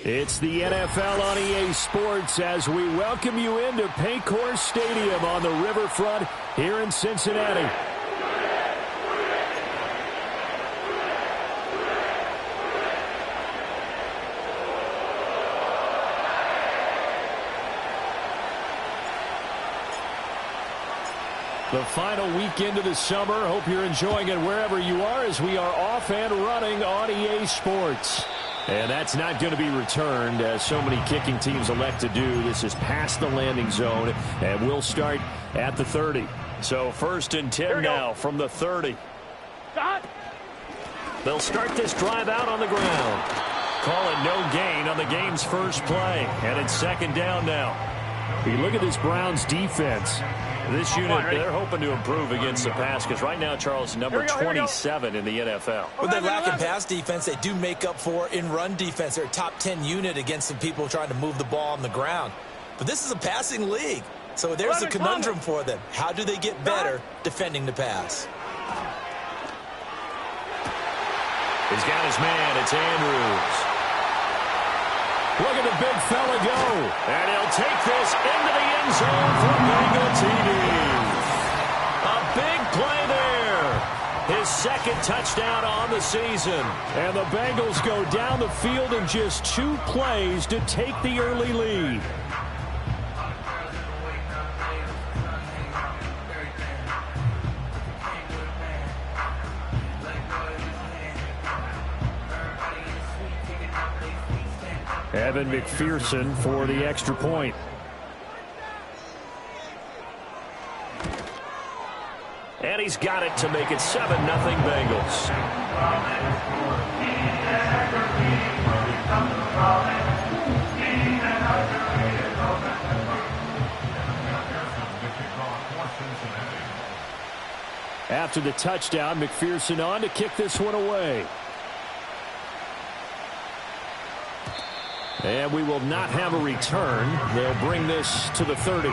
It's the NFL on EA Sports as we welcome you into Paycor Stadium on the riverfront here in Cincinnati. The final weekend of the summer. Hope you're enjoying it wherever you are as we are off and running on EA Sports. And that's not going to be returned, as so many kicking teams elect to do. This is past the landing zone, and we'll start at the 30. So 1st and 10 now from the 30. They'll start this drive out on the ground. Call it no gain on the game's first play, and it's 2nd down now. You look at this Browns defense. This unit, they're hoping to improve against the pass because right now, Charles, number 27 in the NFL. With their lack of pass defense, they do make up for in run defense. They're a top 10 unit against some people trying to move the ball on the ground. But this is a passing league, so there's a conundrum for them. How do they get better defending the pass? He's got his man. It's Andrews. Look at the big fella go. And he'll take this into the end zone for Bengal TD. A big play there. His 2nd touchdown on the season. And the Bengals go down the field in just 2 plays to take the early lead. Evan McPherson for the extra point. And he's got it to make it 7-0 Bengals. After the touchdown, McPherson on to kick this one away. And we will not have a return. They'll bring this to the 30.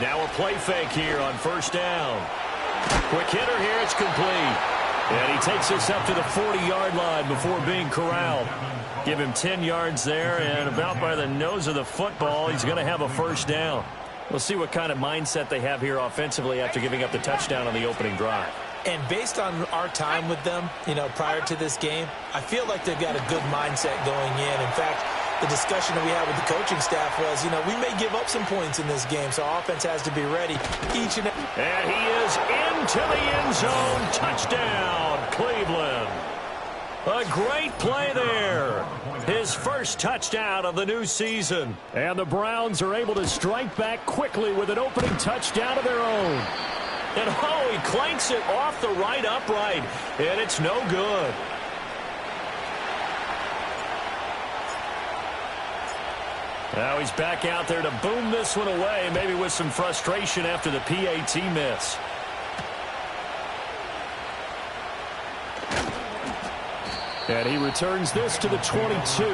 Now a play fake here on 1st down. Quick hitter here. It's complete. And he takes us up to the 40-yard line before being corralled. Give him 10 yards there, and about by the nose of the football, he's going to have a 1st down. We'll see what kind of mindset they have here offensively after giving up the touchdown on the opening drive. And based on our time with them, prior to this game, I feel like they've got a good mindset going in. In fact, the discussion that we had with the coaching staff was, we may give up some points in this game, so our offense has to be ready each and every. And he is into the end zone. Touchdown, Cleveland. A great play there. His 1st touchdown of the new season. And the Browns are able to strike back quickly with an opening touchdown of their own. And he clanks it off the right upright, and it's no good. Now he's back out there to boom this one away, maybe with some frustration after the PAT miss. And he returns this to the 22.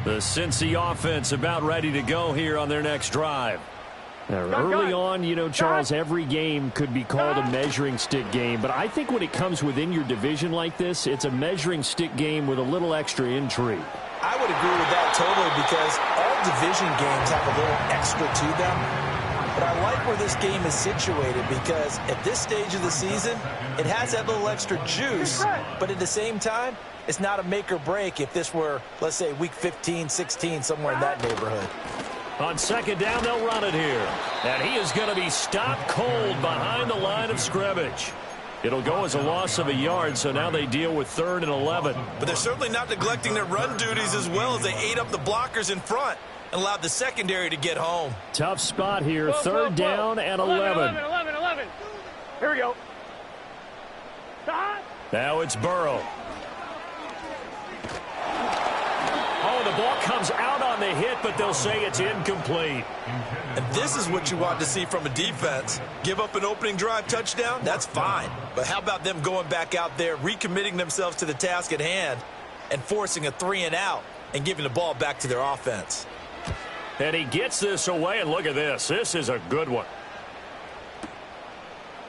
The Cincy offense about ready to go here on their next drive. Now, early on, Charles, every game could be called a measuring stick game. But I think when it comes within your division like this, it's a measuring stick game with a little extra intrigue. I would agree with that totally because all division games have a little extra to them. But I like where this game is situated because at this stage of the season, it has that little extra juice. But at the same time, it's not a make or break if this were, let's say, week 15, 16, somewhere in that neighborhood. On 2nd down, they'll run it here. And he is going to be stopped cold behind the line of scrimmage. It'll go as a loss of a yard, so now they deal with 3rd and 11. But they're certainly not neglecting their run duties as well as they ate up the blockers in front and allowed the secondary to get home. Tough spot here, 3rd down and 11. 11. Here we go. Now it's Burrow. Oh, the ball comes out on the hit, but they'll say it's incomplete. And this is what you want to see from a defense. Give up an opening drive touchdown, that's fine. But how about them going back out there, recommitting themselves to the task at hand, and forcing a 3-and-out and giving the ball back to their offense. And he gets this away, and look at this. This is a good one.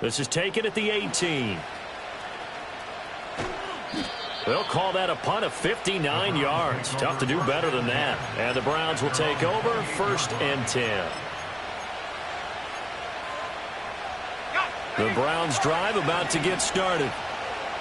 This is taken at the 18. They'll call that a punt of 59 yards. Tough to do better than that. And the Browns will take over 1st and 10. The Browns drive about to get started.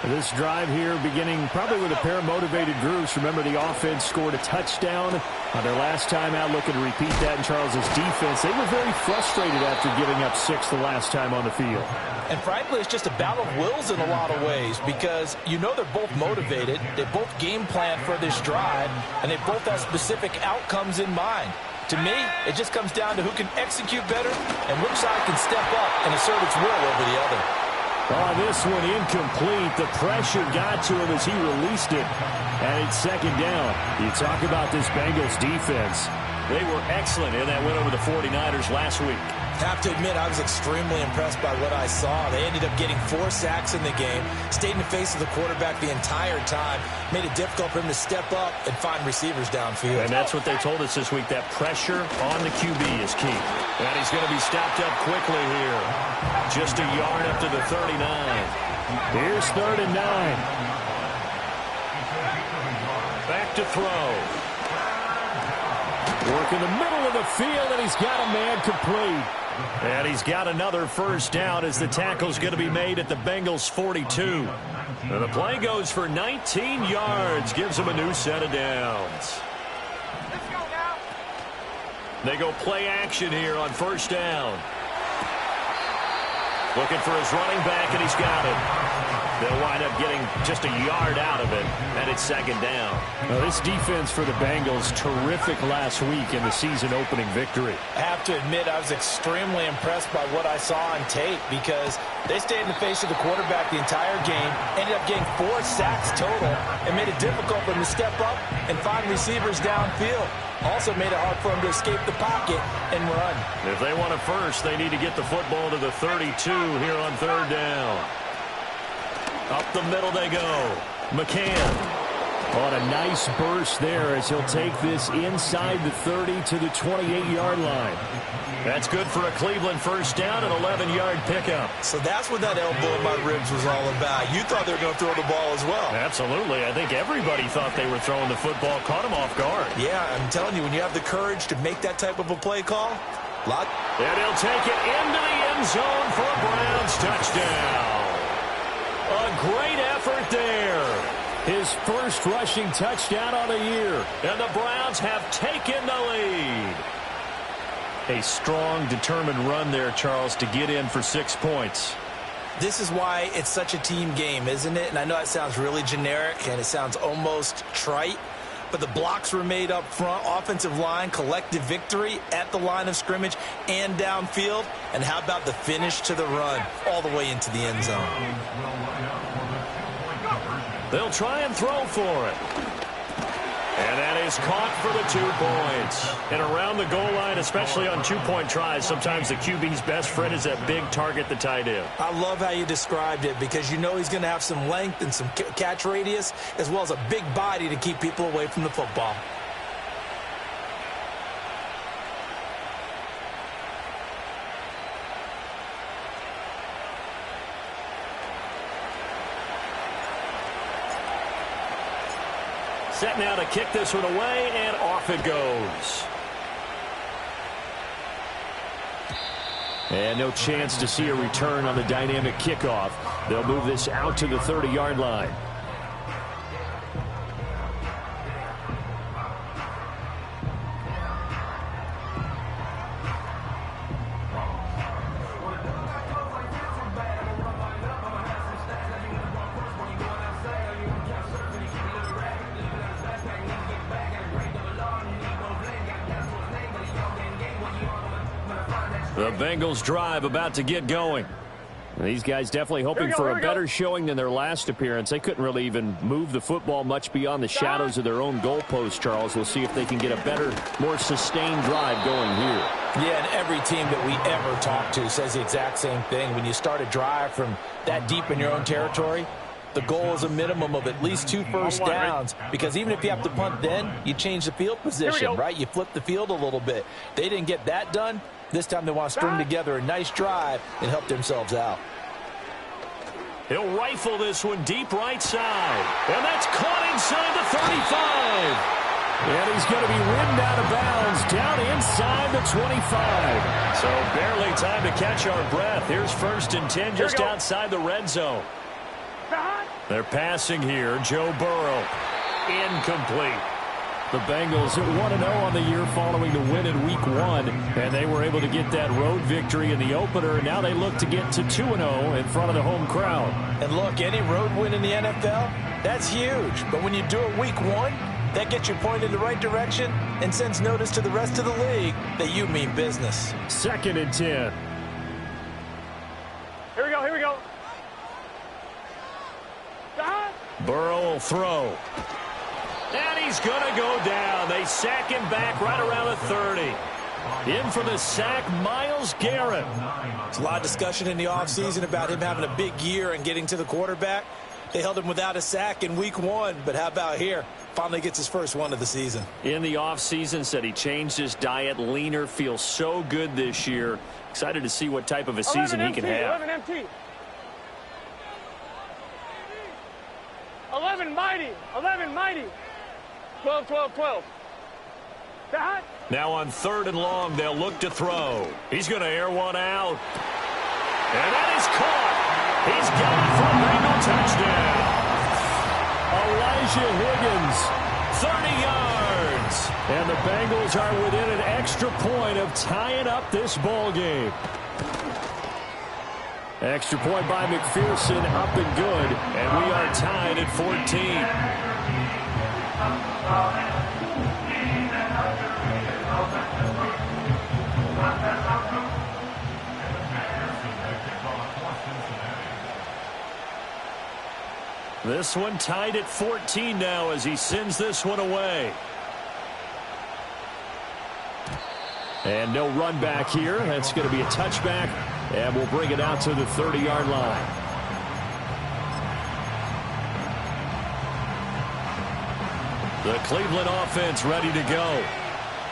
This drive here beginning probably with a pair of motivated groups. Remember, the offense scored a touchdown on their last time out. Looking to repeat that in Charles's defense. They were very frustrated after giving up 6 the last time on the field. And frankly, it's just a battle of wills in a lot of ways because you know they're both motivated. They both game plan for this drive, and they both have specific outcomes in mind. To me, it just comes down to who can execute better and which side can step up and assert its will over the other. Oh, this one incomplete. The pressure got to him as he released it. And it's 2nd down. You talk about this Bengals defense. They were excellent in that win over the 49ers last week. Have to admit, I was extremely impressed by what I saw. They ended up getting 4 sacks in the game, stayed in the face of the quarterback the entire time, made it difficult for him to step up and find receivers downfield. And that's what they told us this week, that pressure on the QB is key. And he's going to be stopped up quickly here. Just a yard up to the 39. Here's 3rd and 9. Back to throw. Work in the middle of the field, and he's got a man complete. And he's got another 1st down as the tackle's going to be made at the Bengals 42. And the play goes for 19 yards, gives him a new set of downs. Let's go now. They go play action here on 1st down. Looking for his running back, and he's got it. They'll wind up getting just a yard out of it, and it's 2nd down. Now, this defense for the Bengals, terrific last week in the season-opening victory. I have to admit, I was extremely impressed by what I saw on tape because they stayed in the face of the quarterback the entire game, ended up getting 4 sacks total, and made it difficult for him to step up and find receivers downfield. Also made it hard for him to escape the pocket and run. If they want a first, they need to get the football to the 32 here on 3rd down. Up the middle they go. McCann. On a nice burst there as he'll take this inside the 30 to the 28-yard line. That's good for a Cleveland 1st down, an 11-yard pickup. So that's what that elbow in my ribs was all about. You thought they were going to throw the ball as well. Absolutely. I think everybody thought they were throwing the football, caught him off guard. Yeah, I'm telling you, when you have the courage to make that type of a play call, and he'll take it into the end zone for a Browns touchdown. A great effort there. His 1st rushing touchdown on the year. And the Browns have taken the lead. A strong, determined run there, Charles, to get in for 6 points. This is why it's such a team game, isn't it? And I know it sounds really generic and it sounds almost trite, but the blocks were made up front, offensive line, collective victory at the line of scrimmage and downfield. And how about the finish to the run all the way into the end zone? They'll try and throw for it. And that is caught for the 2 points. And around the goal line, especially on 2-point tries, sometimes the QB's best friend is that big target, the tight end. I love how you described it because you know he's going to have some length and some catch radius as well as a big body to keep people away from the football. Set now to kick this one away, and off it goes. And no chance to see a return on the dynamic kickoff. They'll move this out to the 30-yard line. The Bengals drive about to get going. These guys definitely hoping for a better showing than their last appearance. They couldn't really even move the football much beyond the shadows of their own goalpost, Charles. We'll see if they can get a better, more sustained drive going here. Yeah, and every team that we ever talk to says the exact same thing. When you start a drive from that deep in your own territory, the goal is a minimum of at least 2 first downs, because even if you have to punt then, you change the field position, right? You flip the field a little bit. They didn't get that done. This time they want to string together a nice drive and help themselves out. He'll rifle this one deep right side. And that's caught inside the 35. And he's going to be ridden out of bounds down inside the 25. So barely time to catch our breath. Here's 1st and 10 just outside the red zone. They're passing here. Joe Burrow. Incomplete. The Bengals at 1-0 on the year following the win in Week 1, and they were able to get that road victory in the opener. Now they look to get to 2-0 in front of the home crowd. And look, any road win in the NFL, that's huge. But when you do it Week 1, that gets you pointed in the right direction and sends notice to the rest of the league that you mean business. 2nd and 10. Here we go, here we go. Burrow will throw. And he's going to go down. They sack him back right around the 30. In for the sack, Myles Garrett. There's a lot of discussion in the offseason about him having a big year and getting to the quarterback. They held him without a sack in Week 1, but how about here? Finally gets his first one of the season. In the offseason, said he changed his diet, leaner, feels so good this year. Excited to see what type of a season he can have. 11 MT. 11 mighty. 11 mighty. 12, 12, 12. That. Now on 3rd and long, they'll look to throw. He's going to air one out. And that is caught. He's got it for a Bengal touchdown. Elijah Higgins. 30 yards. And the Bengals are within an extra point of tying up this ball game. Extra point by McPherson, up and good. And we are tied at 14. This one tied at 14 now as he sends this one away. And no run back here. That's going to be a touchback. And we'll bring it out to the 30-yard line. The Cleveland offense ready to go.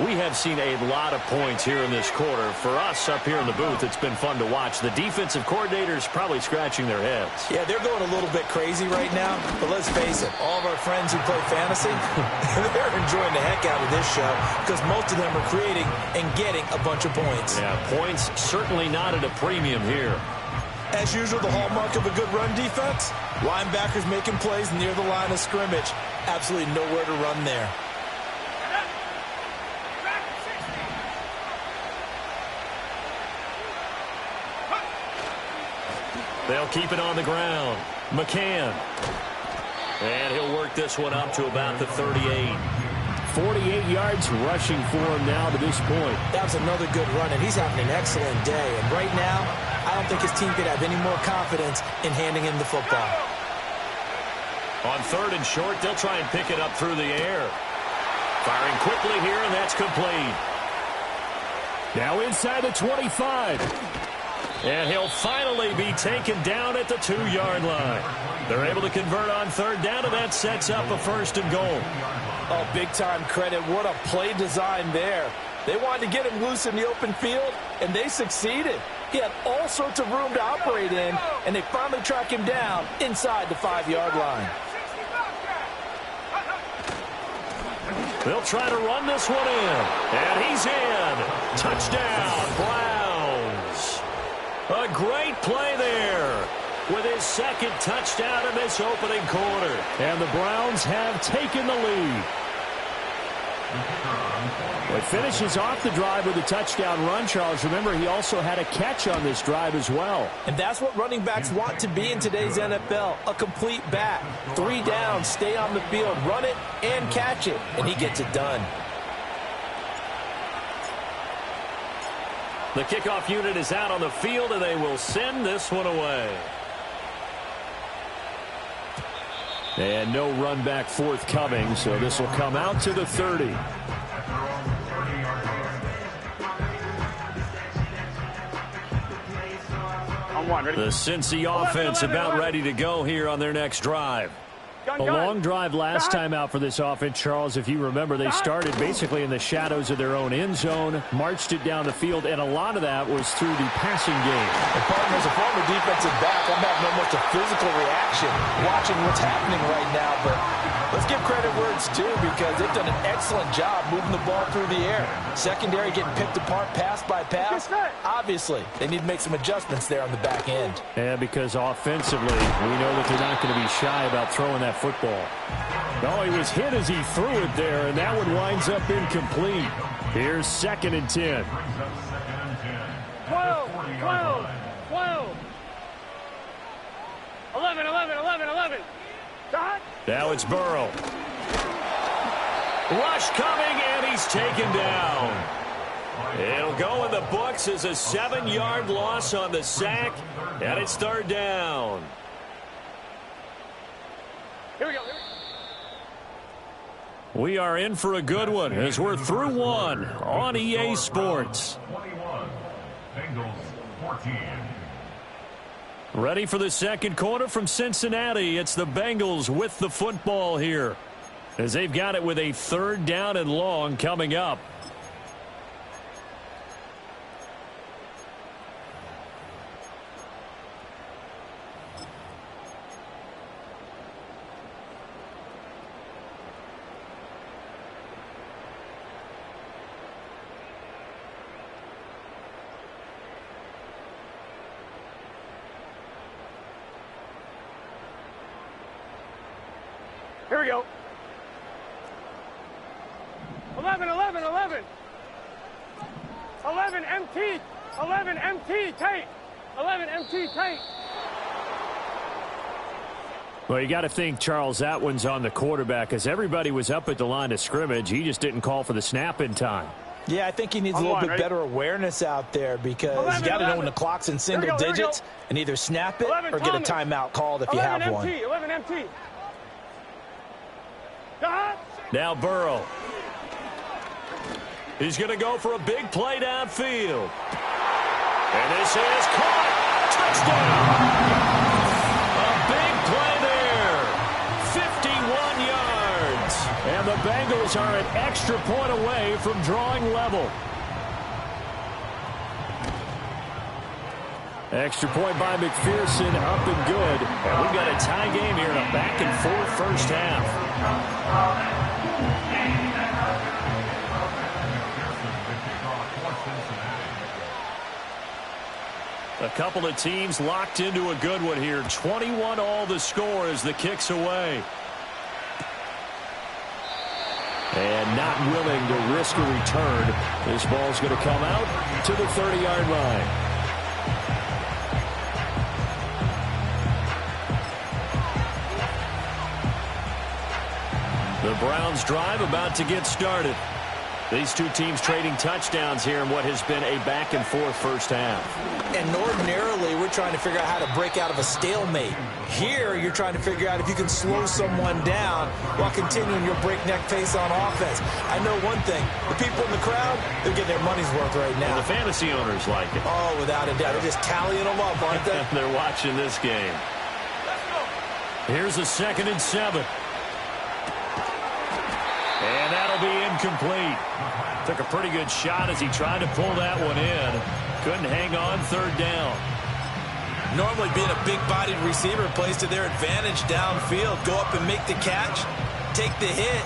We have seen a lot of points here in this quarter. For us up here in the booth, it's been fun to watch. The defensive coordinators probably scratching their heads. Yeah, they're going a little bit crazy right now. But let's face it, all of our friends who play fantasy, they're enjoying the heck out of this show because most of them are creating and getting a bunch of points. Yeah, points certainly not at a premium here. As usual, the hallmark of a good run defense, linebackers making plays near the line of scrimmage. Absolutely nowhere to run there. They'll keep it on the ground. McCann. And he'll work this one up to about the 38. 48 yards rushing for him now to this point. That was another good run, and he's having an excellent day. And right now, I don't think his team could have any more confidence in handing him the football. On 3rd and short, they'll try and pick it up through the air. Firing quickly here, and that's complete. Now inside the 25. And he'll finally be taken down at the 2-yard line. They're able to convert on 3rd down, and that sets up a 1st and goal. Oh, big-time credit. What a play design there. They wanted to get him loose in the open field, and they succeeded. He had all sorts of room to operate in, and they finally track him down inside the 5-yard line. They'll try to run this one in, and he's in. Touchdown, Browns. A great play there with his 2nd touchdown in this opening quarter. And the Browns have taken the lead. Well, it finishes off the drive with a touchdown run, Charles. Remember, he also had a catch on this drive as well. And that's what running backs want to be in today's NFL, a complete back. 3 downs, stay on the field, run it, and catch it. And he gets it done. The kickoff unit is out on the field, and they will send this one away. And no run back forthcoming, so this will come out to the 30. The Cincy offense about ready to go here on their next drive. A long drive last time out for this offense, Charles. If you remember, they started basically in the shadows of their own end zone, marched it down the field, and a lot of that was through the passing game. And partner, as a former defensive back, I'm having almost a physical reaction watching what's happening right now. But let's give credit where it's due, because they've done an excellent job moving the ball through the air. Secondary getting picked apart pass by pass. Obviously, they need to make some adjustments there on the back end. Yeah, because offensively, we know that they're not going to be shy about throwing that football. Oh, he was hit as he threw it there, and that one winds up incomplete. Here's 2nd and 10. 12, 12, 12. 11, 11, 11, 11. Dot. Now it's Burrow. Rush coming, and he's taken down. It'll go in the books as a 7-yard loss on the sack, and it's 3rd down. Here we go. We are in for a good one as we're through one on EA Sports. Ready for the second quarter from Cincinnati. It's the Bengals with the football here, as they've got it with a 3rd down and long coming up. Here we go. 11, 11, 11. 11 MT. 11 MT tank. 11 MT tank. Well, you got to think, Charles, that one's on the quarterback, as everybody was up at the line of scrimmage. He just didn't call for the snap in time. Yeah, I think he needs a little bit better awareness out there, because 11, you got to know 11. when the clock's in single digits and either snap it 11, or get a Thomas. timeout called if you have 11 one. MT. 11 MT. Dot. Now Burrow. He's going to go for a big play downfield. And this is caught. Touchdown. A big play there. 51 yards. And the Bengals are an extra point away from drawing level. Extra point by McPherson, up and good. And we've got a tie game here in a back-and-forth first half. A couple of teams locked into a good one here. 21 all the score as the kick's away. And not willing to risk a return. This ball's going to come out to the 30-yard line. The Browns drive about to get started. These two teams trading touchdowns here in what has been a back-and-forth first half. And ordinarily, we're trying to figure out how to break out of a stalemate. Here, you're trying to figure out if you can slow someone down while continuing your breakneck pace on offense. I know one thing. The people in the crowd, they're getting their money's worth right now. And the fantasy owners like it. Oh, without a doubt. They're just tallying them up, aren't they? They're watching this game. Here's a 2nd and 7. And that'll be incomplete. Took a pretty good shot as he tried to pull that one in. Couldn't hang on 3rd down. Normally being a big-bodied receiver plays to their advantage downfield. Go up and make the catch, take the hit,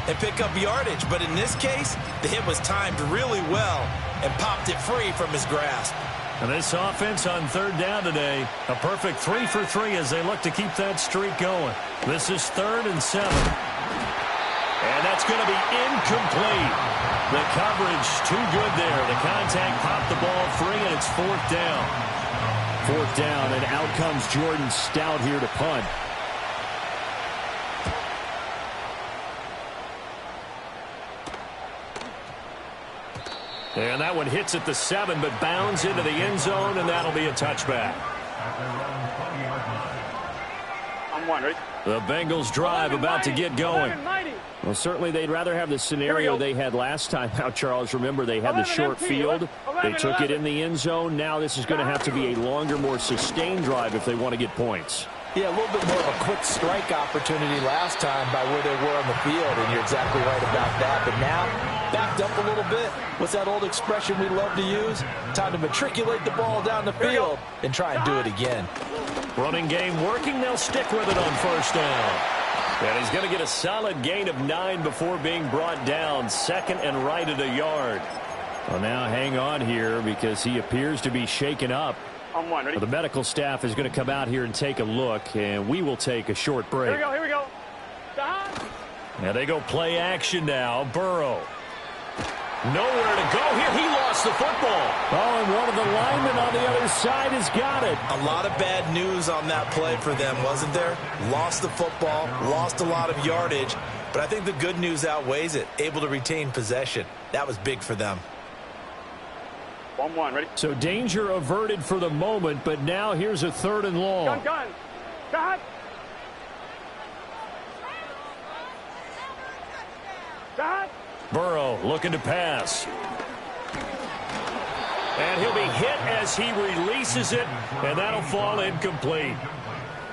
and pick up yardage. But in this case, the hit was timed really well and popped it free from his grasp. And this offense on 3rd down today, a perfect 3 for 3 as they look to keep that streak going. This is 3rd and 7. And that's going to be incomplete. The coverage too good there. The contact popped the ball free, and it's 4th down. 4th down, and out comes Jordan Stout here to punt. And that one hits at the 7, but bounds into the end zone, and that'll be a touchback. I'm one, ready? The Bengals drive about to get going. Well, certainly they'd rather have the scenario they had last time out, Charles. Remember, they had the short field. They took it in the end zone. Now this is going to have to be a longer, more sustained drive if they want to get points. Yeah, a little bit more of a quick strike opportunity last time by where they were on the field, and you're exactly right about that. But now, backed up a little bit. What's that old expression we love to use? Time to matriculate the ball down the field and try and do it again. Running game working. They'll stick with it on first down. And he's going to get a solid gain of 9 before being brought down. Second and right at a yard. Well, now hang on here because he appears to be shaken up. I'm one, ready? The medical staff is going to come out here and take a look, and we will take a short break. Here we go. Now they go play action now. Burrow. Nowhere to go here. He lost the football. Oh, and one of the linemen on the other side has got it. A lot of bad news on that play for them, wasn't there? Lost the football, lost a lot of yardage, but I think the good news outweighs it. Able to retain possession. That was big for them. 1-1, ready? So danger averted for the moment, but now here's a 3rd and long. Gun. Got. Burrow looking to pass. And he'll be hit as he releases it, and that'll fall incomplete.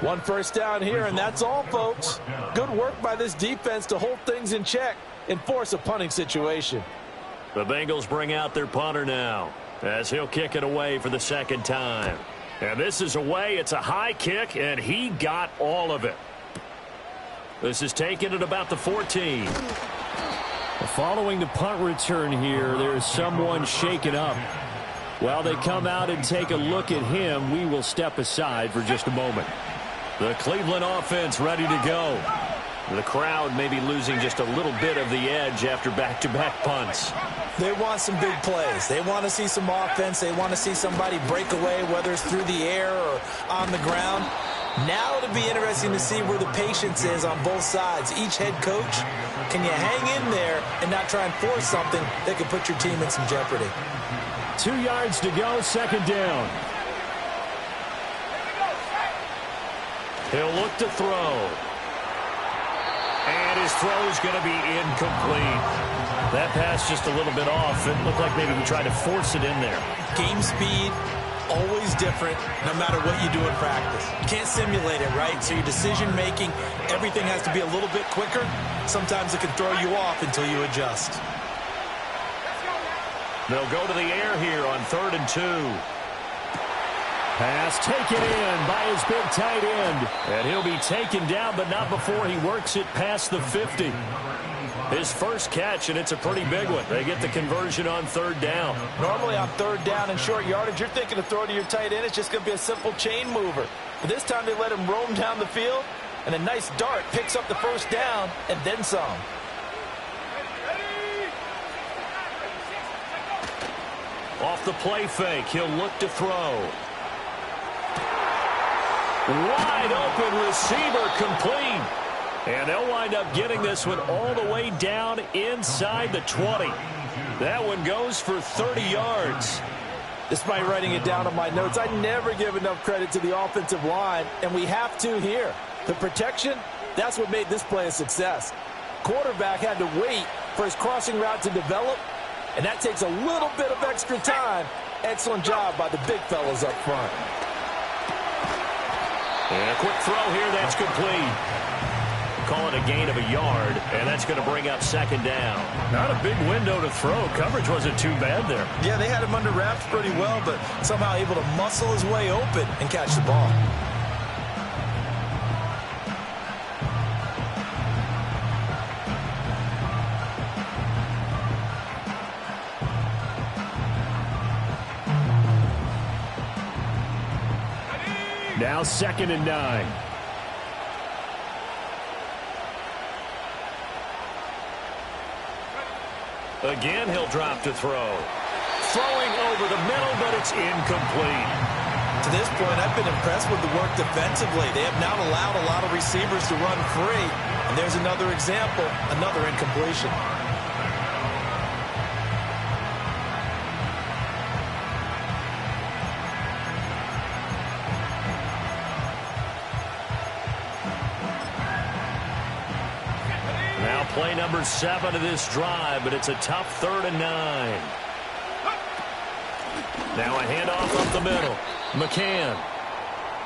One first down here, and that's all, folks. Good work by this defense to hold things in check and force a punting situation. The Bengals bring out their punter now as he'll kick it away for the second time. And this is away. It's a high kick, and he got all of it. This is taken at about the 14. Following the punt return here, there's someone shaken up. While they come out and take a look at him, we will step aside for just a moment. The Cleveland offense ready to go. The crowd may be losing just a little bit of the edge after back-to-back punts. They want some big plays. They want to see some offense. They want to see somebody break away, whether it's through the air or on the ground. Now it'll be interesting to see where the patience is on both sides. Each head coach, can you hang in there and not try and force something that could put your team in some jeopardy? 2 yards to go, second down. He'll look to throw. And his throw's going to be incomplete. That pass just a little bit off. It looked like maybe he tried to force it in there. Game speed, always different no matter what you do in practice. You can't simulate it, right? So your decision-making, everything has to be a little bit quicker. Sometimes it can throw you off until you adjust. They'll go to the air here on 3rd and 2. Pass taken in by his big tight end. And he'll be taken down, but not before he works it past the 50. His first catch, and it's a pretty big one. They get the conversion on 3rd down. Normally on 3rd down and short yardage, you're thinking to throw to your tight end. It's just going to be a simple chain mover. But this time they let him roam down the field, and a nice dart picks up the first down and then some. Off the play fake, he'll look to throw. Wide open receiver complete. And they'll wind up getting this one all the way down inside the 20. That one goes for 30 yards. Despite writing it down on my notes, I never give enough credit to the offensive line, and we have to here. The protection, that's what made this play a success. Quarterback had to wait for his crossing route to develop, and that takes a little bit of extra time. Excellent job by the big fellas up front. And a quick throw here, that's complete. Call it a gain of a yard, and that's going to bring up 2nd down. Not a big window to throw. Coverage wasn't too bad there. Yeah, they had him under wraps pretty well, but somehow able to muscle his way open and catch the ball. Now 2nd and 9. Again, he'll drop to throw. Throwing over the middle, but it's incomplete. To this point, I've been impressed with the work defensively. They have not allowed a lot of receivers to run free. And there's another example, another incompletion. Play number 7 of this drive, but it's a tough 3rd and 9. Now a handoff up the middle. McCann.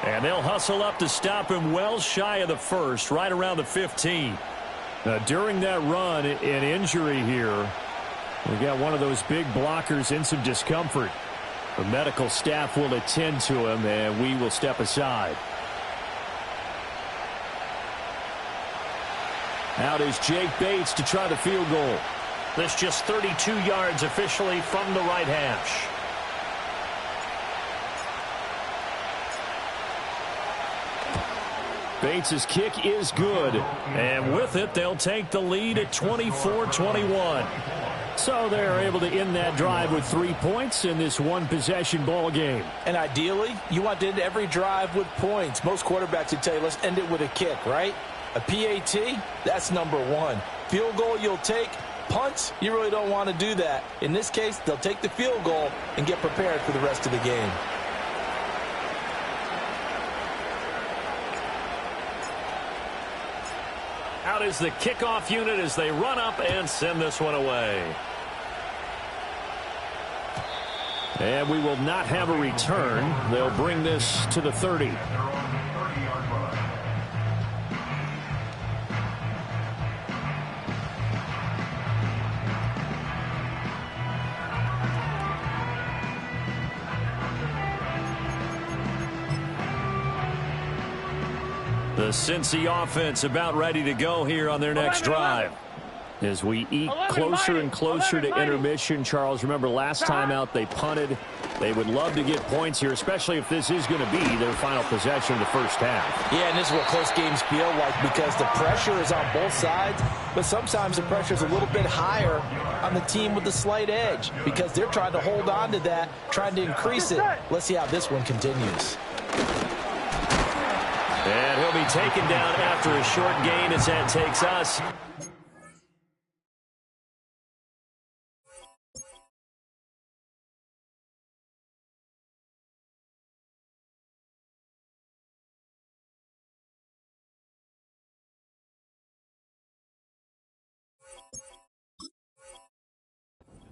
And they'll hustle up to stop him well shy of the first, right around the 15. During that run, an injury here. We got one of those big blockers in some discomfort. The medical staff will attend to him, and we will step aside. Out is Jake Bates to try the field goal. This just 32 yards officially from the right hash. Bates' kick is good. And with it, they'll take the lead at 24-21. So they're able to end that drive with 3 points in this one-possession ball game. And ideally, you want to end every drive with points. Most quarterbacks would tell you, let's end it with a kick, right? A PAT, that's number 1. Field goal you'll take. Punts, you really don't want to do that. In this case, they'll take the field goal and get prepared for the rest of the game. Out is the kickoff unit as they run up and send this one away. And we will not have a return. They'll bring this to the 30. The Cincy offense about ready to go here on their next drive. As we eat closer and closer to intermission, Charles, remember last time out they punted. They would love to get points here, especially if this is going to be their final possession of the first half. Yeah, and this is what close games feel like because the pressure is on both sides, but sometimes the pressure is a little bit higher on the team with the slight edge because they're trying to hold on to that, trying to increase it. Let's see how this one continues. And he'll be taken down after a short gain as that takes us.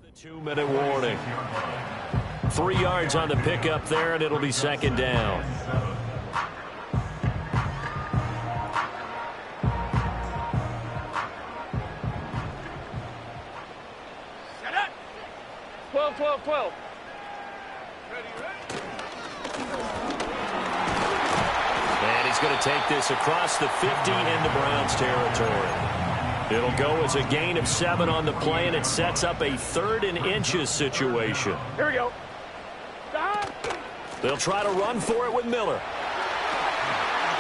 The 2-minute warning. 3 yards on the pickup there, and it'll be second down. 12. And he's going to take this across the 50 into Browns territory. It'll go as a gain of 7 on the play, and it sets up a 3rd and inches situation. Here we go. They'll try to run for it with Miller.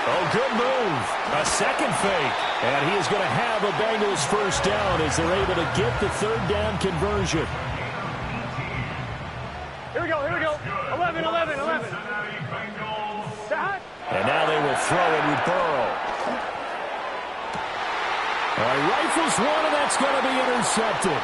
Oh, good move. A second fake. And he is going to have a Bengals first down as they're able to get the 3rd down conversion. Here we go. 11. And now they will throw it with Burrow. All right, rifles one, and that's going to be intercepted.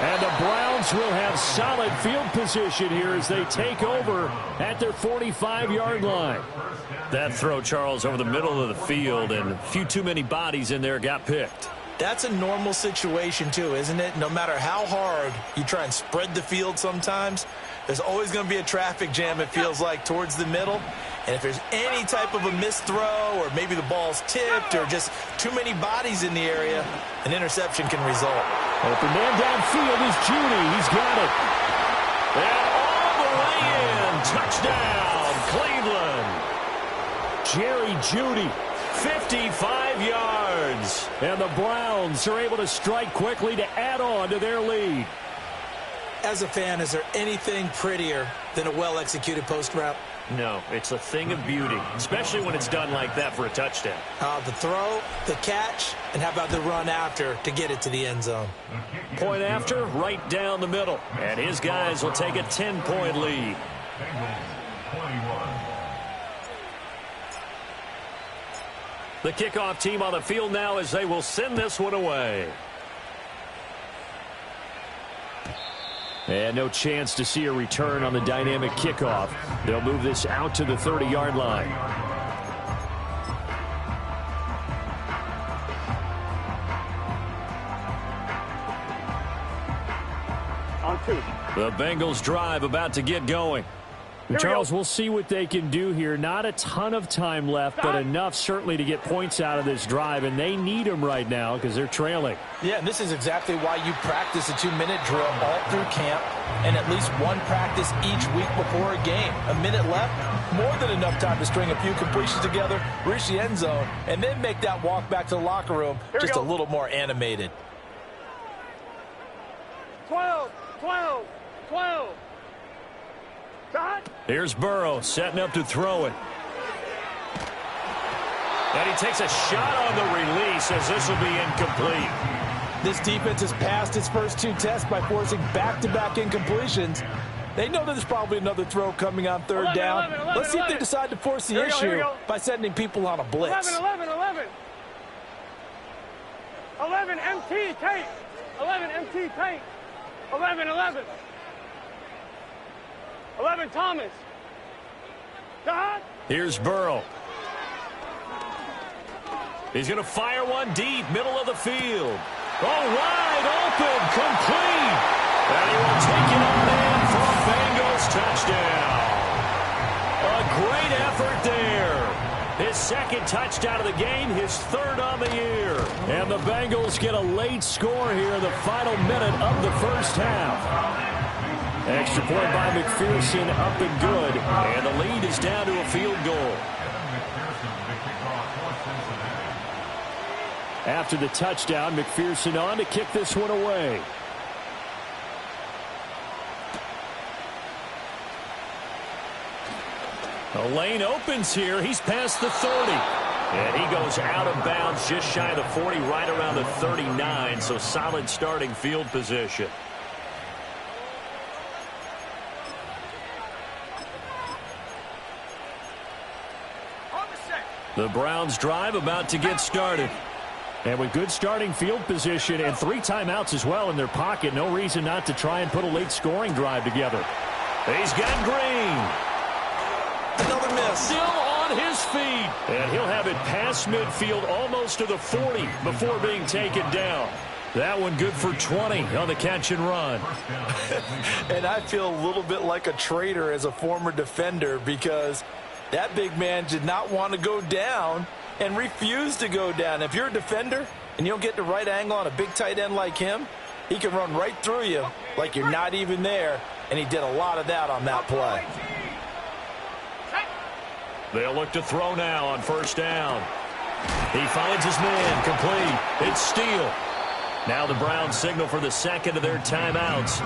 And the Browns will have solid field position here as they take over at their 45-yard line. That throw, Charles, over the middle of the field, and a few too many bodies in there got picked. That's a normal situation, too, isn't it? No matter how hard you try and spread the field sometimes, there's always going to be a traffic jam, it feels like, towards the middle. And if there's any type of a missed throw or maybe the ball's tipped or just too many bodies in the area, an interception can result. Open man downfield is Judy. He's got it. And all the way in. Touchdown, Cleveland. Jerry Judy, 55 yards. And the Browns are able to strike quickly to add on to their lead. As a fan, is there anything prettier than a well-executed post route? No, it's a thing of beauty, especially when it's done like that for a touchdown. The throw, the catch, and how about the run after to get it to the end zone? Point after, right down the middle. And his guys will take a 10-point lead. The kickoff team on the field now as they will send this one away. And no chance to see a return on the dynamic kickoff. They'll move this out to the 30-yard line. 2. The Bengals drive about to get going. Charles, we'll see what they can do here. Not a ton of time left, but enough certainly to get points out of this drive, and they need them right now because they're trailing. Yeah, and this is exactly why you practice a 2-minute drill all through camp and at least one practice each week before a game. A minute left, more than enough time to string a few completions together, reach the end zone, and then make that walk back to the locker room just a little more animated. 12, 12, 12. Here's Burrow setting up to throw it. And he takes a shot on the release as this will be incomplete. This defense has passed its first 2 tests by forcing back-to-back incompletions. They know there's probably another throw coming on third down. 11, Let's see if they decide to force the issue by sending people on a blitz. 11, MT tape. 11, MT tape. 11. 11, Thomas. Here's Burrow. He's going to fire one deep, middle of the field. Oh, wide open, complete. And he will take it on in for a Bengals touchdown. A great effort there. His second touchdown of the game, his third on the year. And the Bengals get a late score here in the final minute of the first half. Extra point by McPherson, up and good. And the lead is down to a field goal. After the touchdown, McPherson on to kick this one away. The lane opens here. He's past the 30. And he goes out of bounds just shy of the 40, right around the 39. So solid starting field position. The Browns drive about to get started. And with good starting field position and 3 timeouts as well in their pocket, no reason not to try and put a late scoring drive together. He's got Green. Another miss. Still on his feet. And he'll have it past midfield almost to the 40 before being taken down. That one good for 20 on the catch and run. And I feel a little bit like a traitor as a former defender because that big man did not want to go down and refused to go down. If you're a defender and you don't get the right angle on a big tight end like him, he can run right through you like you're not even there, and he did a lot of that on that play. They'll look to throw now on first down. He finds his man, complete. It's Steele. Now the Browns signal for the second of their timeouts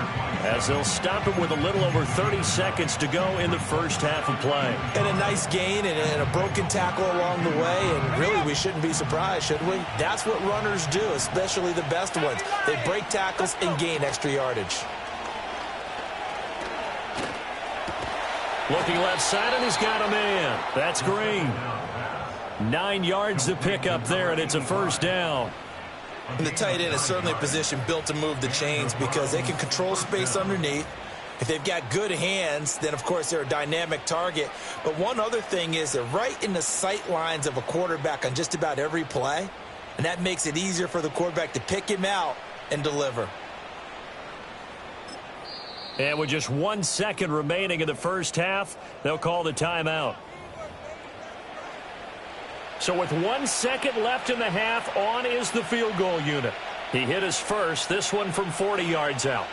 as they'll stop him with a little over 30 seconds to go in the first half of play. And a nice gain and a broken tackle along the way, and really we shouldn't be surprised, should we? That's what runners do, especially the best ones. They break tackles and gain extra yardage. Looking left side, and he's got a man. That's Green. 9 yards to pick up there, and it's a first down. And the tight end is certainly a position built to move the chains because they can control space underneath. If they've got good hands, then, of course, they're a dynamic target. But one other thing is they're right in the sight lines of a quarterback on just about every play, and that makes it easier for the quarterback to pick him out and deliver. And with just 1 second remaining in the first half, they'll call the timeout. So with 1 second left in the half, on is the field goal unit. He hit his first, this one from 40 yards out.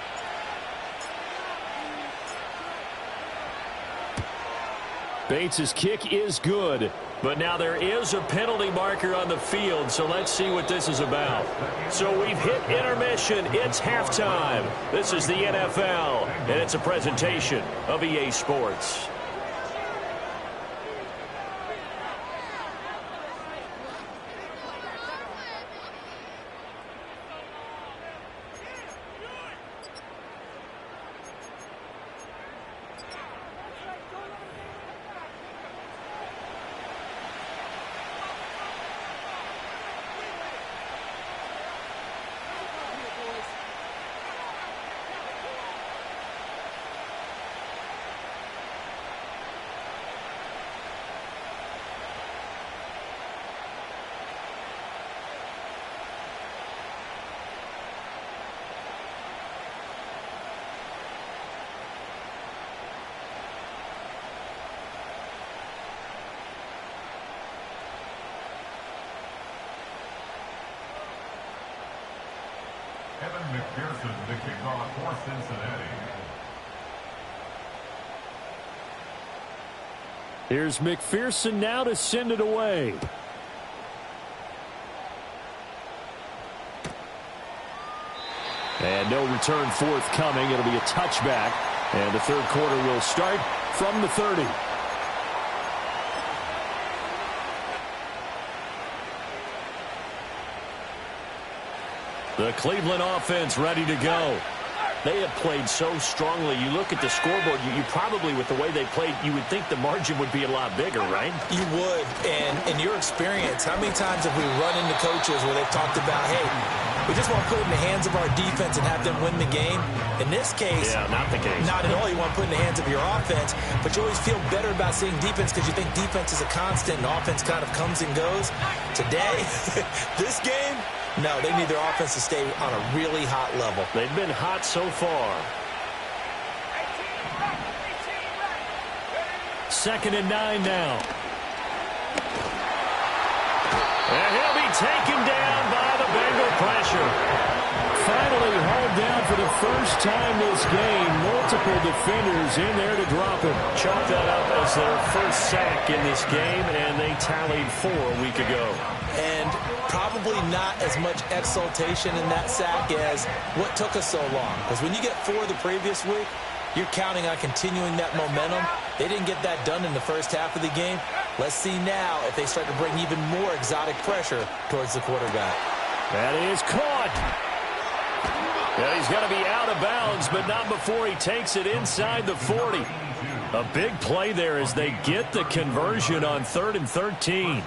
Bates' kick is good. But now there is a penalty marker on the field, so let's see what this is about. So we've hit intermission. It's halftime. This is the NFL, and it's a presentation of EA Sports. Evan McPherson to kick off for Cincinnati. Here's McPherson now to send it away. And no return forthcoming. It'll be a touchback. And the third quarter will start from the 30. The Cleveland offense ready to go. They have played so strongly. You look at the scoreboard, you probably, with the way they played, you would think the margin would be a lot bigger, right? You would. And in your experience, how many times have we run into coaches where they've talked about, hey, we just want to put it in the hands of our defense and have them win the game? In this case, yeah, not the case. Not at all. You want to put it in the hands of your offense, but you always feel better about seeing defense because you think defense is a constant and offense kind of comes and goes. Today, this game, no, they need their offense to stay on a really hot level. They've been hot so far. 2nd and 9 now. And he'll be taken down by the Bengal pressure. Finally hauled down for the first time this game. Multiple defenders in there to drop him. Chalk that up as their first sack in this game, and they tallied 4 a week ago. And probably not as much exultation in that sack as what took us so long. Because when you get 4 the previous week, you're counting on continuing that momentum. They didn't get that done in the first half of the game. Let's see now if they start to bring even more exotic pressure towards the quarterback. That is caught. Yeah, he's going to be out of bounds, but not before he takes it inside the 40. A big play there as they get the conversion on 3rd and 13.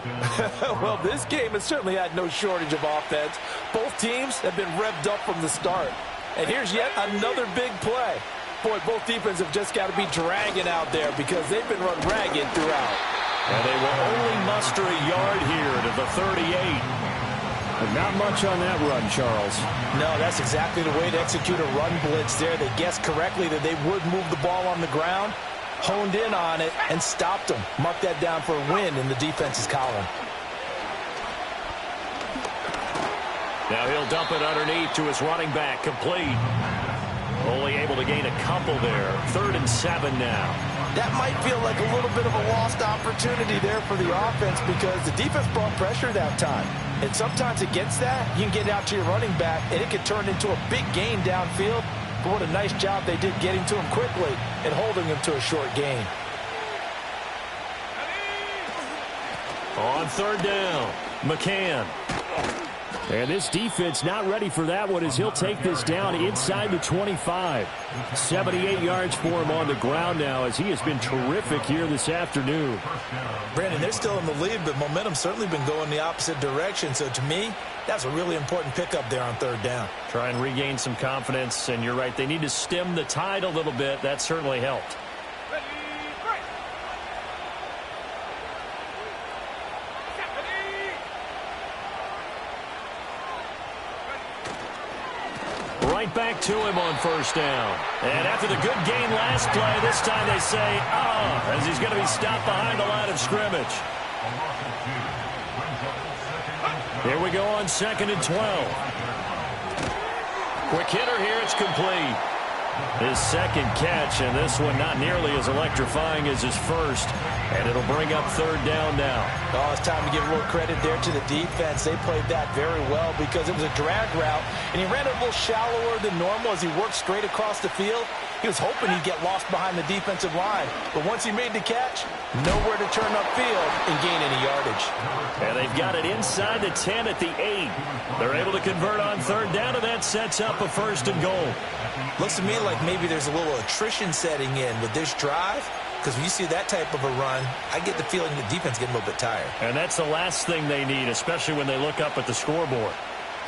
Well, this game has certainly had no shortage of offense. Both teams have been revved up from the start. And here's yet another big play. Boy, both defenses have just got to be dragging out there because they've been run ragged throughout. And they will only muster a yard here to the 38. But not much on that run, Charles. No, that's exactly the way to execute a run blitz there. They guessed correctly that they would move the ball on the ground, honed in on it, and stopped them. Mark that down for a win in the defense's column. Now he'll dump it underneath to his running back, complete. Only able to gain a couple there. 3rd and 7 now. That might feel like a little bit of a lost opportunity there for the offense because the defense brought pressure that time. And sometimes against that, you can get out to your running back, and it could turn into a big gain downfield. But what a nice job they did getting to him quickly and holding him to a short gain. On 3rd down, McCann. And this defense not ready for that one as he'll take this down inside the 25. 78 yards for him on the ground now as he has been terrific here this afternoon. Brandon, they're still in the lead, but momentum's certainly been going the opposite direction. So to me, that's a really important pickup there on 3rd down. Try and regain some confidence, and you're right, they need to stem the tide a little bit. That certainly helped. Right back to him on 1st down. And after the good gain last play, this time they say, as he's going to be stopped behind the line of scrimmage. Here we go on 2nd and 12. Quick hitter here, it's complete. His 2nd catch, and this one not nearly as electrifying as his first. And it'll bring up 3rd down now. Oh, it's time to give a little credit there to the defense. They played that very well because it was a drag route, and he ran it a little shallower than normal as he worked straight across the field. He was hoping he'd get lost behind the defensive line. But once he made the catch, nowhere to turn upfield and gain any yardage. And they've got it inside the 10 at the 8. They're able to convert on 3rd down, and that sets up a 1st and goal. Looks to me like maybe there's a little attrition setting in with this drive. Because when you see that type of a run, I get the feeling the defense getting a little bit tired. And that's the last thing they need, especially when they look up at the scoreboard.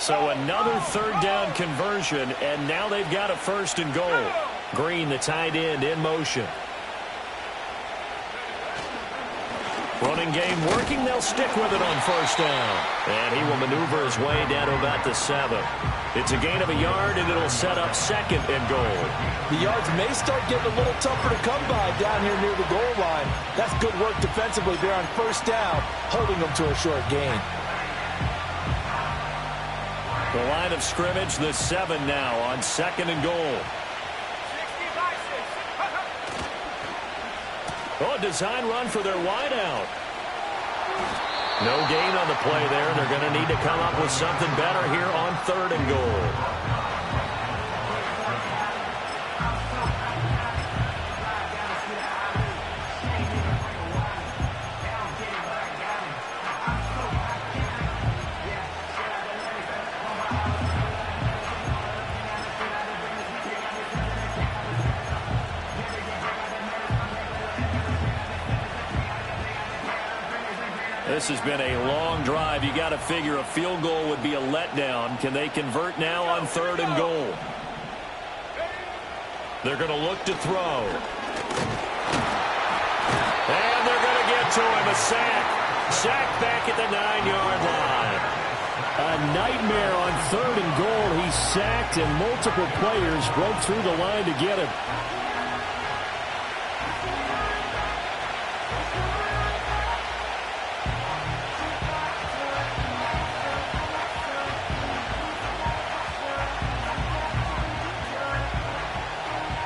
So another 3rd down conversion, and now they've got a 1st and goal. Green, the tight end, in motion. Running game working. They'll stick with it on 1st down. And he will maneuver his way down to about the 7. It's a gain of a yard, and it'll set up 2nd and goal. The yards may start getting a little tougher to come by down here near the goal line. That's good work defensively there on 1st down, holding them to a short gain. The line of scrimmage, the 7 now on 2nd and goal. Oh, a design run for their wideout. No gain on the play there. They're going to need to come up with something better here on 3rd and goal. This has been a long drive. You got to figure a field goal would be a letdown. Can they convert now on 3rd and goal? They're going to look to throw. And they're going to get to him. A sack. Sack back at the 9-yard line. A nightmare on 3rd and goal. He's sacked and multiple players broke through the line to get him.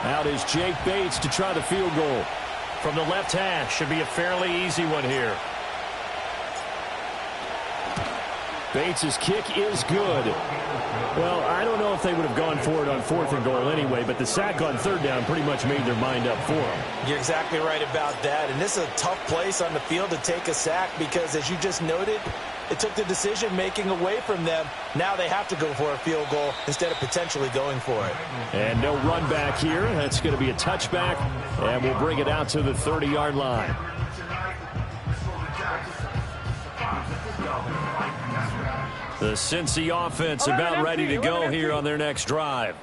Out is Jake Bates to try the field goal. From the left hash, should be a fairly easy one here. Bates' kick is good. Well, I don't know if they would have gone for it on 4th and goal anyway, but the sack on 3rd down pretty much made their mind up for them. You're exactly right about that. And this is a tough place on the field to take a sack because, as you just noted, it took the decision-making away from them. Now they have to go for a field goal instead of potentially going for it. And no run back here. That's going to be a touchback, and we'll bring it out to the 30-yard line. The Cincy offense about ready to go here on their next drive.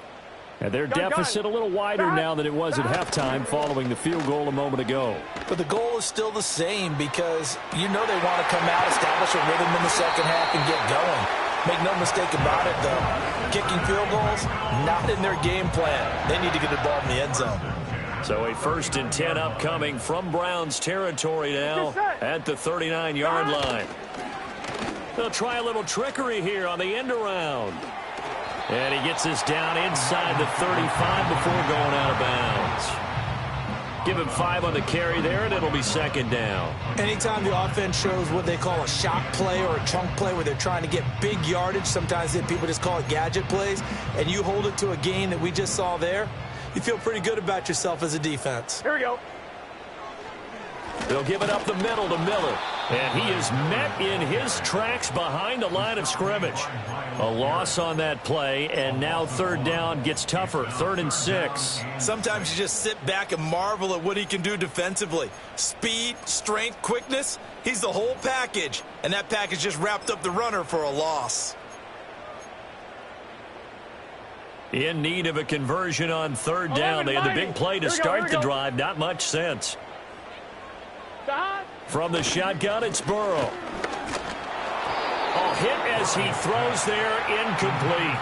And their deficit a little wider now than it was at halftime following the field goal a moment ago. But the goal is still the same because you know they want to come out, establish a rhythm in the second half, and get going. Make no mistake about it, though. Kicking field goals, not in their game plan. They need to get the ball in the end zone. So a 1st and 10 upcoming from Browns territory now at the 39-yard line. They'll try a little trickery here on the end around. And he gets this down inside the 35 before going out of bounds. Give him 5 on the carry there, and it'll be 2nd down. Anytime the offense shows what they call a shock play or a chunk play where they're trying to get big yardage, sometimes people just call it gadget plays, and you hold it to a gain that we just saw there, you feel pretty good about yourself as a defense. Here we go. They'll give it up the middle to Miller. And he is met in his tracks behind the line of scrimmage. A loss on that play, and now 3rd down gets tougher. 3rd and 6. Sometimes you just sit back and marvel at what he can do defensively. Speed, strength, quickness, he's the whole package. And that package just wrapped up the runner for a loss. In need of a conversion on 3rd down. They had the big play to start the drive. Not much sense. From the shotgun, it's Burrow. A hit as he throws there, incomplete.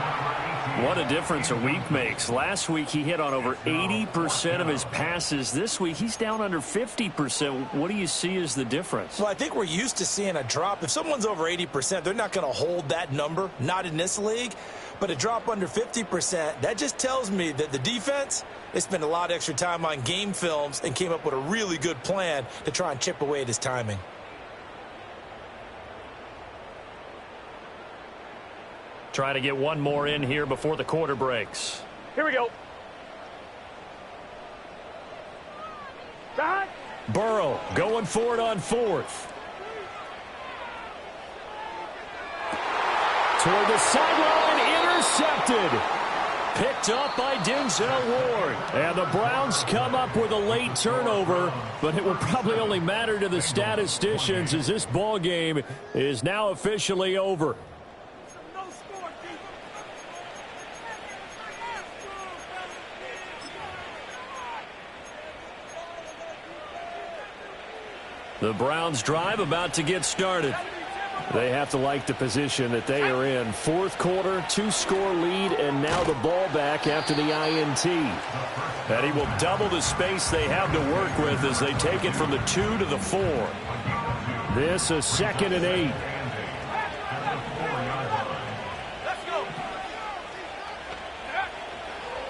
What a difference a week makes. Last week he hit on over 80% of his passes. This week he's down under 50%. What do you see as the difference? Well, I think we're used to seeing a drop. If someone's over 80%, they're not going to hold that number, not in this league. But a drop under 50%, that just tells me that the defense, they spent a lot of extra time on game films and came up with a really good plan to try and chip away at his timing. Try to get one more in here before the quarter breaks. Here we go. Burrow going for it on 4th. Toward the sideline, intercepted. Picked up by Denzel Ward. And the Browns come up with a late turnover, but it will probably only matter to the statisticians as this ball game is now officially over. The Browns drive about to get started. They have to like the position that they are in. 4th quarter, 2-score lead, and now the ball back after the INT. And he will double the space they have to work with as they take it from the 2 to the 4. This is 2nd and 8.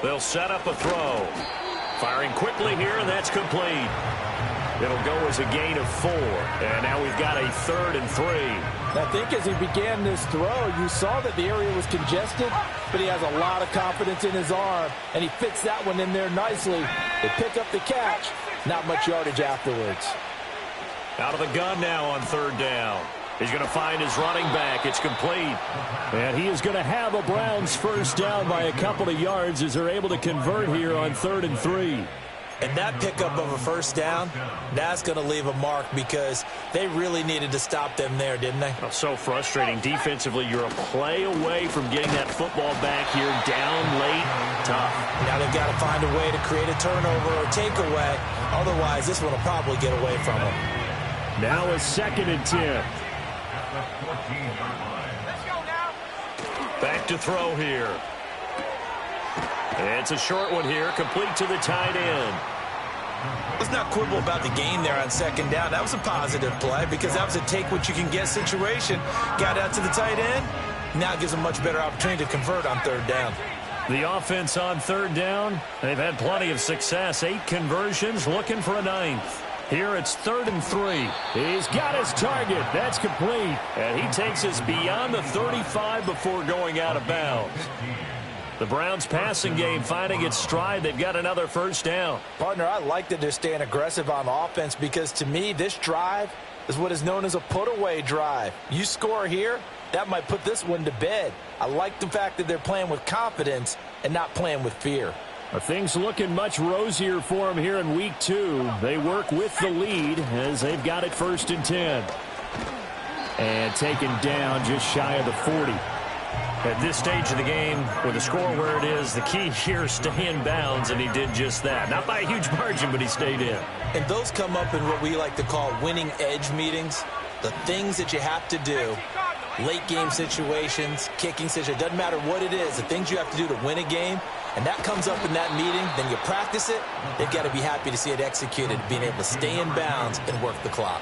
They'll set up a throw. Firing quickly here, and that's complete. It'll go as a gain of 4. And now we've got a 3rd and 3. I think as he began this throw, you saw that the area was congested, but he has a lot of confidence in his arm, and he fits that one in there nicely. They pick up the catch. Not much yardage afterwards. Out of the gun now on 3rd down. He's going to find his running back. It's complete. And he is going to have a Browns first down by a couple of yards as they're able to convert here on 3rd and 3. And that pickup of a first down, that's going to leave a mark because they really needed to stop them there, didn't they? Oh, so frustrating. Defensively, you're a play away from getting that football back here down late. Tough. Now they've got to find a way to create a turnover or takeaway. Otherwise, this one will probably get away from them. Now a 2nd and 10. Back to throw here. It's a short one here, complete to the tight end. Let's not quibble about the gain there on 2nd down. That was a positive play because that was a take-what-you-can-get situation. Got out to the tight end. Now it gives them a much better opportunity to convert on 3rd down. The offense on 3rd down, they've had plenty of success. 8 conversions, looking for a 9th. Here it's 3rd and 3. He's got his target. That's complete. And he takes us beyond the 35 before going out of bounds. The Browns passing game finding its stride. They've got another first down. Partner, I like that they're staying aggressive on offense because to me this drive is what is known as a put-away drive. You score here, that might put this one to bed. I like the fact that they're playing with confidence and not playing with fear. Are things looking much rosier for them here in week 2. They work with the lead as they've got it 1st and 10. And taken down just shy of the 40. At this stage of the game, with the score where it is, the key here is stay in bounds, and he did just that. Not by a huge margin, but he stayed in. And those come up in what we like to call winning edge meetings. The things that you have to do, late game situations, kicking situations, doesn't matter what it is, the things you have to do to win a game, and that comes up in that meeting, then you practice it, they've got to be happy to see it executed, being able to stay in bounds and work the clock.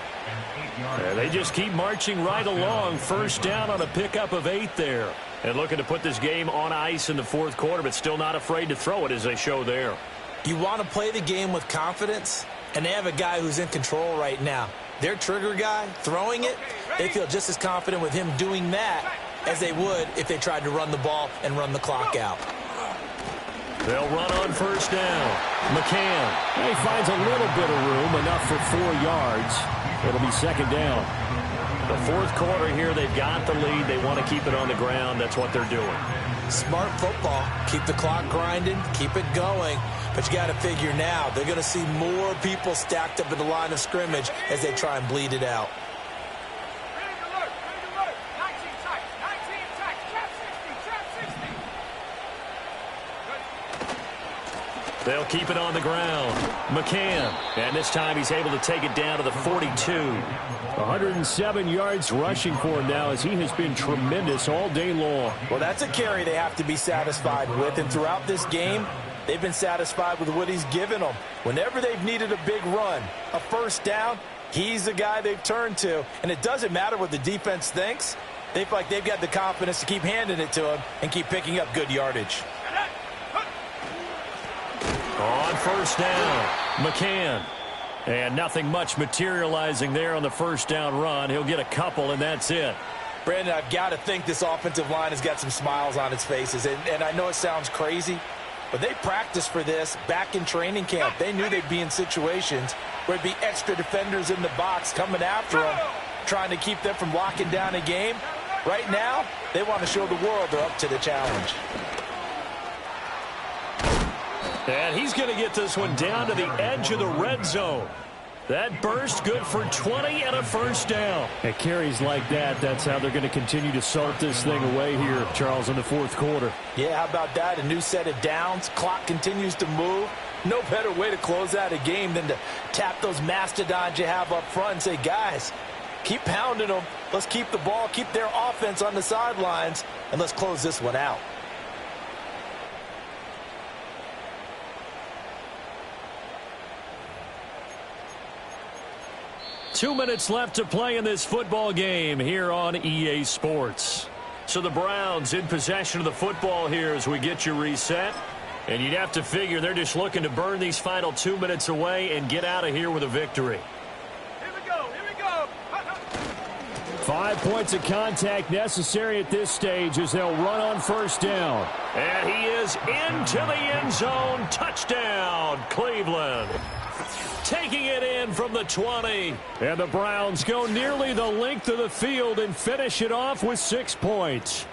They just keep marching right along. First down on a pickup of 8 there. And looking to put this game on ice in the 4th quarter, but still not afraid to throw it as they show there. You want to play the game with confidence, and they have a guy who's in control right now. Their trigger guy, throwing it, they feel just as confident with him doing that as they would if they tried to run the ball and run the clock out. They'll run on first down. McCann. He finds a little bit of room, enough for 4 yards. It'll be 2nd down. The 4th quarter here, they've got the lead. They want to keep it on the ground. That's what they're doing. Smart football. Keep the clock grinding. Keep it going. But you got to figure now, they're going to see more people stacked up in the line of scrimmage as they try and bleed it out. They'll keep it on the ground. McCann. And this time he's able to take it down to the 42. 107 yards rushing for him now as he has been tremendous all day long. Well, that's a carry they have to be satisfied with. And throughout this game, they've been satisfied with what he's given them. Whenever they've needed a big run, a first down, he's the guy they've turned to. And it doesn't matter what the defense thinks. They feel like they've got the confidence to keep handing it to him and keep picking up good yardage. On first down, McCann. And nothing much materializing there on the first down run. He'll get a couple, and that's it. Brandon, I've got to think this offensive line has got some smiles on its faces. And I know it sounds crazy, but they practiced for this back in training camp. They knew they'd be in situations where there'd be extra defenders in the box coming after them, trying to keep them from locking down a game. Right now, they want to show the world they're up to the challenge. And he's going to get this one down to the edge of the red zone. That burst good for 20 and a first down. At carries like that, that's how they're going to continue to salt this thing away here, Charles, in the 4th quarter. Yeah, how about that? A new set of downs. Clock continues to move. No better way to close out a game than to tap those mastodons you have up front and say, guys, keep pounding them. Let's keep the ball, keep their offense on the sidelines, and let's close this one out. Two minutes left to play in this football game here on EA Sports. So the Browns in possession of the football here as we get you reset. And you'd have to figure they're just looking to burn these final 2 minutes away and get out of here with a victory. Here we go. Here we go. 5 points of contact necessary at this stage as they'll run on first down. And he is into the end zone. Touchdown, Cleveland. Taking it in from the 20. And the Browns go nearly the length of the field and finish it off with 6 points.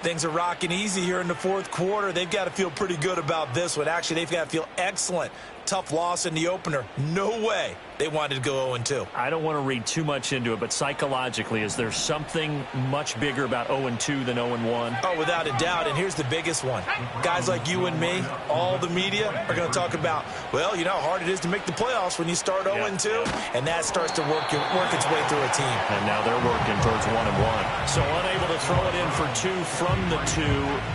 Things are rocking easy here in the fourth quarter. They've got to feel pretty good about this one. Actually, they've got to feel excellent. Tough loss in the opener. No way they wanted to go 0-2. I don't want to read too much into it, but psychologically, is there something much bigger about 0-2 than 0-1? Oh, without a doubt, and here's the biggest one. Guys like you and me, all the media, are going to talk about, well, you know how hard it is to make the playoffs when you start 0-2, and that starts to work its way through a team. And now they're working towards 1-1. So unable to throw it in for 2 from the 2.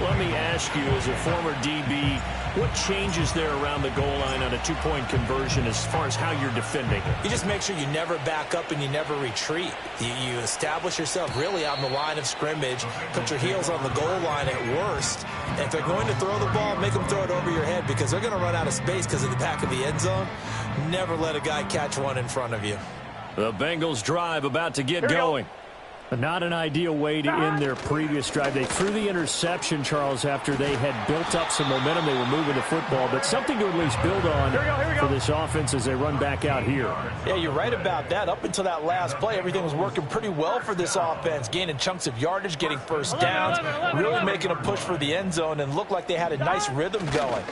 Let me ask you, as a former DB, what changes there around the goal line on a 2-point conversion as far as how you're defending it? You just make sure you never back up and you never retreat. You establish yourself really on the line of scrimmage, put your heels on the goal line at worst, and if they're going to throw the ball, make them throw it over your head because they're going to run out of space because of the back of the end zone. Never let a guy catch one in front of you. The Bengals drive about to get going. Not an ideal way to end their previous drive. They threw the interception, Charles, after they had built up some momentum. They were moving the football, but something to at least build on for this offense as they run back out here. Yeah, you're right about that. Up until that last play, everything was working pretty well for this offense, gaining chunks of yardage, getting first downs, really making a push for the end zone, and looked like they had a nice rhythm going.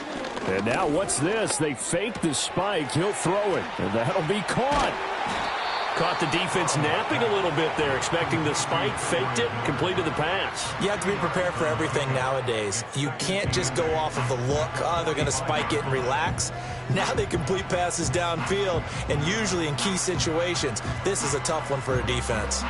And now what's this? They fake the spike. He'll throw it, and that'll be caught. Caught the defense napping a little bit there, expecting the spike, faked it, completed the pass. You have to be prepared for everything nowadays. You can't just go off of the look, they're going to spike it and relax. Now they complete passes downfield, and usually in key situations, this is a tough one for a defense.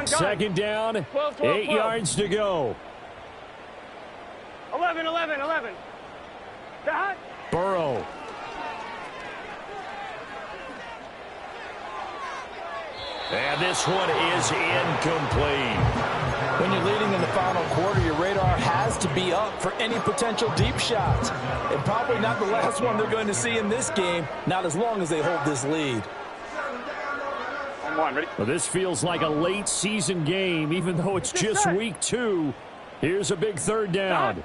Second down, 8 yards to go. 11. Dot. Burrow. And this one is incomplete. When you're leading in the final quarter, your radar has to be up for any potential deep shots. And probably not the last one they're going to see in this game, not as long as they hold this lead. Well, this feels like a late season game, even though it's just week 2. Here's a big third down.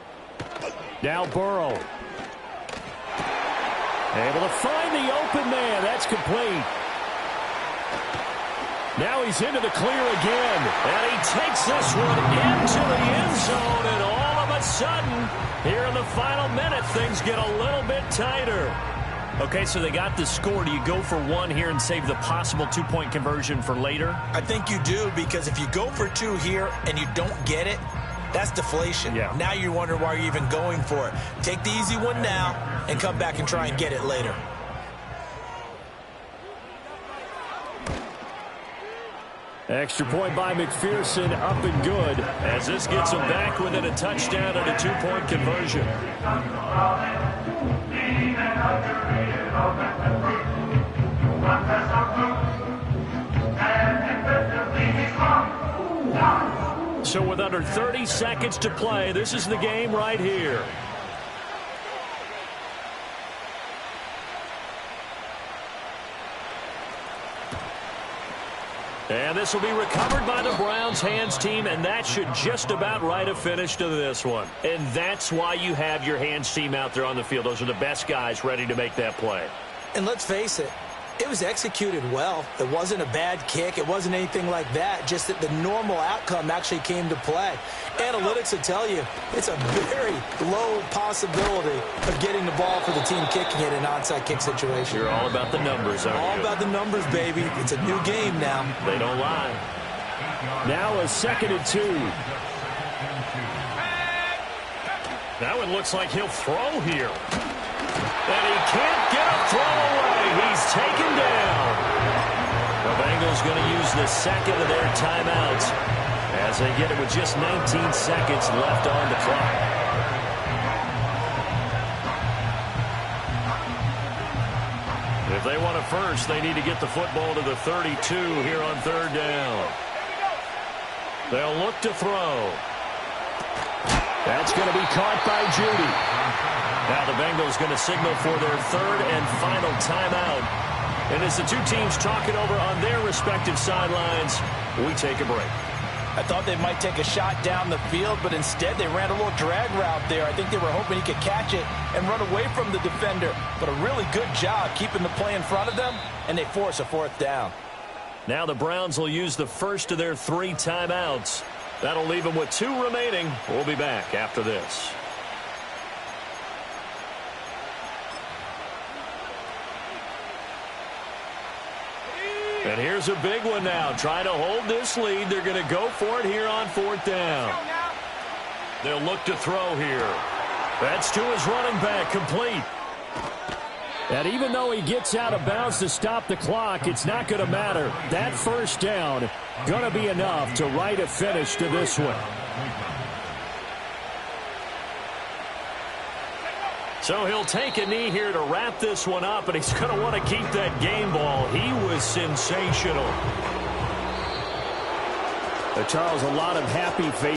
Now Burrow. Able to find the open man. That's complete. Now he's into the clear again. And he takes this one into the end zone. And all of a sudden, here in the final minute, things get a little bit tighter. Okay, so they got the score. Do you go for 1 here and save the possible 2-point conversion for later? I think you do, because if you go for 2 here and you don't get it, that's deflation. Yeah. Now you wonder why you're even going for it. Take the easy one now and come back and try and get it later. Extra point by McPherson, up and good. As this gets them back within a touchdown and a 2-point conversion. So with under 30 seconds to play, this is the game right here. And this will be recovered by the Browns hands team, and that should just about write a finish to this one. And that's why you have your hands team out there on the field. Those are the best guys ready to make that play. And let's face it, it was executed well. It wasn't a bad kick. It wasn't anything like that. Just that the normal outcome actually came to play. Analytics will tell you it's a very low possibility of getting the ball for the team kicking it in an onside kick situation. You're all about the numbers, aren't you? All about the numbers, baby. It's a new game now. They don't lie. Now a 2nd and 2. That one looks like he'll throw here. And he can't get a throw away. He's taken down. The Bengals going to use the second of their timeouts as they get it with just 19 seconds left on the clock. If they want a first, they need to get the football to the 32 here on third down. They'll look to throw. That's going to be caught by Judy. Now the Bengals going to signal for their third and final timeout. And as the two teams talk it over on their respective sidelines, we take a break. I thought they might take a shot down the field, but instead they ran a little drag route there. I think they were hoping he could catch it and run away from the defender. But a really good job keeping the play in front of them, and they force a fourth down. Now the Browns will use the first of their 3 timeouts. That'll leave them with 2 remaining. We'll be back after this. And here's a big one now. Trying to hold this lead. They're going to go for it here on 4th down. They'll look to throw here. That's to his running back, complete. And even though he gets out of bounds to stop the clock, it's not going to matter. That first down going to be enough to write a finish to this one. So he'll take a knee here to wrap this one up, and he's going to want to keep that game ball. He was sensational. Charles, a lot of happy faces.